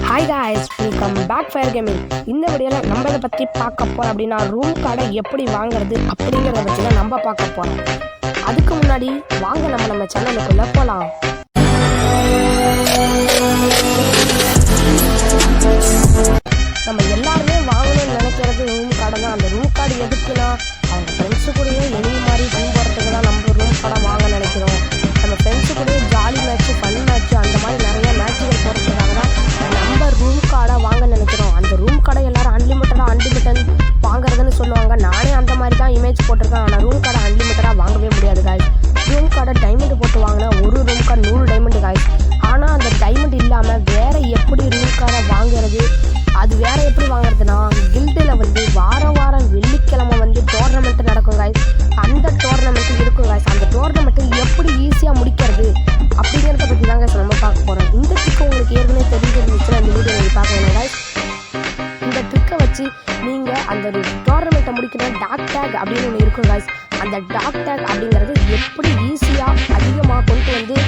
Hi guys, welcome back fire gaming. இந்த வீடியோவில் நம்ம இதை பற்றி பார்க்க போகிறோம் அப்படின்னா ரூம் கார்டை எப்படி வாங்குறது அப்படிங்கிறத பற்றி தான் நம்ம பார்க்க போகிறோம். அதுக்கு முன்னாடி வாங்க நம்ம சேனலுக்குள்ளே போகலாம். நம்ம எல்லாருமே வாங்கணும்னு நினைக்கிறது ரூம் கார்டை தான். அந்த ரூம் கார்டு எதுக்குன்னா அவங்க ஃப்ரெண்ட்ஸு கூடயே எனிமி மாதிரி ரூம் போகிறதுக்கு தான் நம்ம ரூம் கார்டை வாங்க நினைக்கிறோம். நம்ம ஃப்ரெண்ட்ஸு கூடயே ஜாலி மேட்ச்சு, ஃபன் மேட்ச்சு, அந்த மாதிரி நிறைய மேட்ச்சுகள் போகிறதுக்காக தான் நம்ம ரூம் கார்டை வாங்க நினைக்கிறோம். அந்த ரூம் கார்டை எல்லாரும் அன்லிமிட்டட் வாங்குறதுன்னு சொல்லுவாங்க. நானே அந்த மாதிரி தான் இமேஜ் போட்டிருக்கேன். ஆனால் ரூம் கார்டை அன்லிமிட்டடாக வாங்கவே முடியாது காய்ஸ். ரூம் கார்டை டைமண்ட் போட்டு வாங்கினா ஒரு ரூம் கார்டு 100 டைமண்ட் காய்ஸ். ஆனால் அந்த டைமண்ட் இல்லாமல் வேறு எப்படி ரூம் கார்டை வாங்குறது, அது வேறு எப்படி வாங்குறதுனா கில்டில் வாரம் வெள்ளிக்கிழமை டோர்னமெண்ட் நடக்கும் காய்ஸ். அந்த டோர்னமெண்ட்டு இருக்கும் காய்ஸ். அந்த டோர்னமெண்ட்டு எப்படி ஈஸியாக முடிக்கிறது அப்படிங்கிறத பற்றி தாங்க நம்ம பார்க்க போகிறோம். இந்த ட்ரிக்கு உங்களுக்கு ஏற்கனவே தெரிஞ்சிருந்துச்சுன்னா இந்த வீடியோ நீங்கள் பார்க்கணும் காய்ஸ். இந்த ட்ரிக்கை வச்சு நீங்கள் அந்த டோர்னமெண்ட்டை முடிக்கிற டாக் டேக் அப்படின்னு ஒன்று இருக்கும் காய்ஸ். அந்த டாக் டேக் அப்படிங்கிறது எப்படி ஈஸியாக அதிகமாக கொண்டு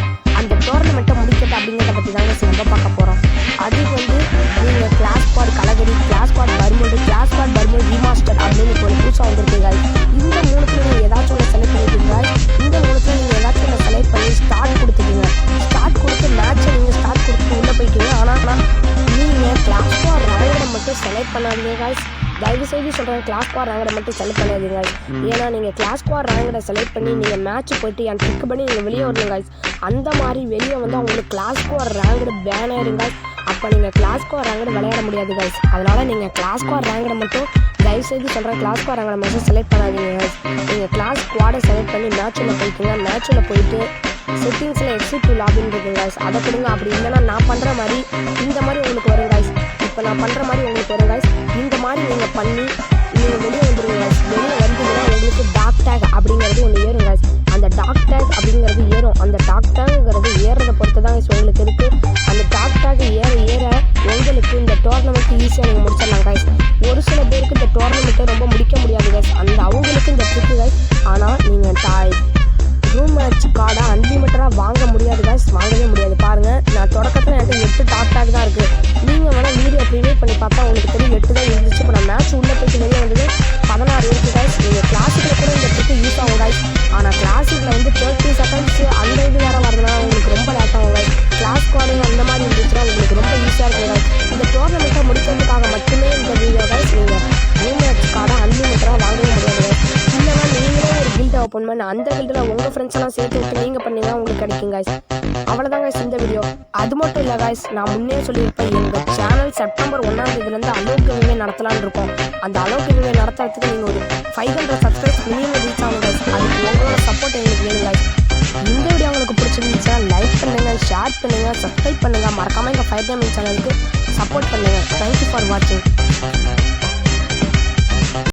அந்த டோர்னமெண்ட்டை முடிக்கிறது அப்படிங்கிறத பற்றி தாங்க நம்ம பார்க்க போகிறோம். அதுக்கு நீங்கள் class squad Kalahari, class squad Bermuda remaster அப்படின்னு இப்போ புதுசாக வந்திருக்கு காய்ஸ். இந்த மூணுத்தில் நீங்கள் ஏதாச்சும் ஒன்று செலக்ட் பண்ணிக்கிங்க. இந்த மூணுத்தில் நீங்கள் ஏதாச்சும் ஒன்று செலக்ட் பண்ணி ஸ்டார்ட் கொடுத்துக்கிங்க. ஸ்டார்ட் கொடுத்து மேட்ச்சை நீங்கள் ஸ்டார்ட் கொடுத்து உள்ளே போய்க்கிங்க. ஆனால் நீங்கள் கிளாஸ் ஸ்குவாட் ரேங்கடை மட்டும் செலக்ட் பண்ணாதீங்க காய்ஸ். தயவுசெய்து சொல்கிறேன், கிளாஸ் ஸ்குவாட் ரேங்கடை மட்டும் செலக்ட் பண்ணாதீங்க காய்ஸ். ஏன்னா நீங்கள் கிளாஸ் ஸ்குவாட் ரேங்கடை செலக்ட் பண்ணி நீங்கள் மேட்ச் போய்ட்டு என் ட்ரிக் பண்ணி நீங்கள் வெளியே வரணும் காய்ஸ். அந்த மாதிரி வெளியே அவங்களுக்கு கிளாஸ் ஸ்குவாட் ரேங்கடு பேன் ஆயிரும் காய்ஸ். அப்போ நீங்கள் கிளாஸ் ஸ்குவாட் ரேங்கடு விளையாட முடியாது காய்ஸ். அதனால் நீங்கள் கிளாஸ் ஸ்குவாட் ரேங்கடை மட்டும் தயவுசெய்து சொல்கிறேன், கிளாஸ் ஸ்குவாட் ரேங்கடை மட்டும் செலக்ட் பண்ணாதீங்க காய்ஸ். நீங்கள் கிளாஸ் ஸ்குவாடை செலக்ட் பண்ணி மேட்ச்சில் போய்க்குங்க. மேட்ச்சில் போயிட்டு செட்டிங்ஸில் எக்ஸிட் டு லாபின் இருக்குது காய்ஸ். அதை கொடுங்க. அப்படி இல்லைன்னா நான் பண்ணுற மாதிரி இந்த மாதிரி உங்களுக்கு வரும் காய்ஸ். இப்போ நான் பண்ணுற மாதிரி உங்களுக்கு வரும் காய்ஸ். இந்த மாதிரி நீங்கள் பண்ணி நீங்கள் வெளியே வந்துடுங்க காய்ஸ். வெளியே வந்தீங்கன்னா உங்களுக்கு டாக் டேக் அப்படிங்கிறது ஒன்று ஏறும் காய்ஸ். அந்த டாக் டேக் அப்படிங்கிறது ஏறும். அந்த டாக் டேக்குங்கிறது ஏறுறதை பொறுத்து தான் உங்களுக்கு இருக்குது. அந்த டாக் டேக் ஏற உங்களுக்கு இந்த டோர்னமெண்ட் ஈஸியாக நீங்கள் முடிச்சிடலாம் காய்ஸ். ஒரு சில பேருக்கு இந்த டோர்னமெண்ட்டை ரொம்ப முடிக்க முடியாது காய்ஸ். அந்த அவங்களுக்கு இந்த ட்ரிக்கு காய்ஸ். ஆனால் நீங்கள் ரூம் மேட்ச் கார்டை அன்லிமிட்டடாக வாங்க முடியாது காய்ஸ். வாங்கவே முடியாது. பாருங்கள், நான் தொடக்கத்தில் என்கிட்ட 8 டாக் டேக் தான் இருக்குது. நீங்கள் வேணால் வீடியோ ப்ரிவியூ பண்ணி பார்த்தா உங்களுக்கு தெரியும் 8 தான் இருந்துச்சு. இப்போ நான் மேட்ச் உள்ளே போய்ட்டு வெளியே 16 இருக்குது காய்ஸ். நீங்கள் கிளாஸிக்கில் கூட இந்த ட்ரிக்கு யூஸ் ஆகும் காய்ஸ். ஆனால் கிளாஸிக்கில் 30 செகண்ட்ஸ் அந்த இது வேறு வரதுனா உங்களுக்கு ரொம்ப லேட் ஆகும் காய்ஸ். கிளாஸ் ஸ்குவாடிங் அந்த மாதிரி இருந்துச்சுன்னா உங்களுக்கு ரொம்ப ஈஸியாக இருக்கும் காய்ஸ். இந்த டோர்னமெண்ட்டை முடிக்கிறதுக்காக மட்டுமே இந்த வீடியோ காய்ஸ். நீங்கள் ரூம் மேட்ச் கார்டை அன்லிமிட்டடாக வாங்கவே முடியாது காய்ஸ். இல்லைனா நீங்களே ஒரு கில்டை ஓப்பன் பண்ணி அந்த கில்டில் உங்கள் ஃப்ரெண்ட்ஸ் எல்லாம் சேர்த்து விட்டு நீங்கள் பண்ணிங்கன்னா உங்களுக்கு கிடைக்கும் காய்ஸ். அவ்வளோதான் காய்ஸ் இந்த வீடியோ. அது மட்டும் இல்லை காய்ஸ், நான் முன்னே சொல்லியிருப்பேன், எங்கள் சேனல் செப்டம்பர் 1ஆம் தேதியிலேருந்து அலோக் கிவ்வே நடத்தலான்னு இருக்கோம். அந்த அலோக் கிவ்வே நடத்துறதுக்கு நீங்கள் ஒரு 500 சப்ஸ்கிரைப்ஸ் மினிமம் ரீச் ஆகும் காய்ஸ். அதுக்கு உங்களோட சப்போர்ட் எங்களுக்கு வேணும் காய்ஸ். இந்த வீடியோ உங்களுக்கு பிடிச்சிருந்துச்சா லைக் பண்ணுங்கள், ஷேர் பண்ணுங்கள், சப்ஸ்கிரைப் பண்ணுங்கள். மறக்காமல் எங்கள் ஃபயர் கேமிங் சேனலுக்கு சப்போர்ட் பண்ணுங்கள். தேங்க்யூ ஃபார் வாட்சிங்.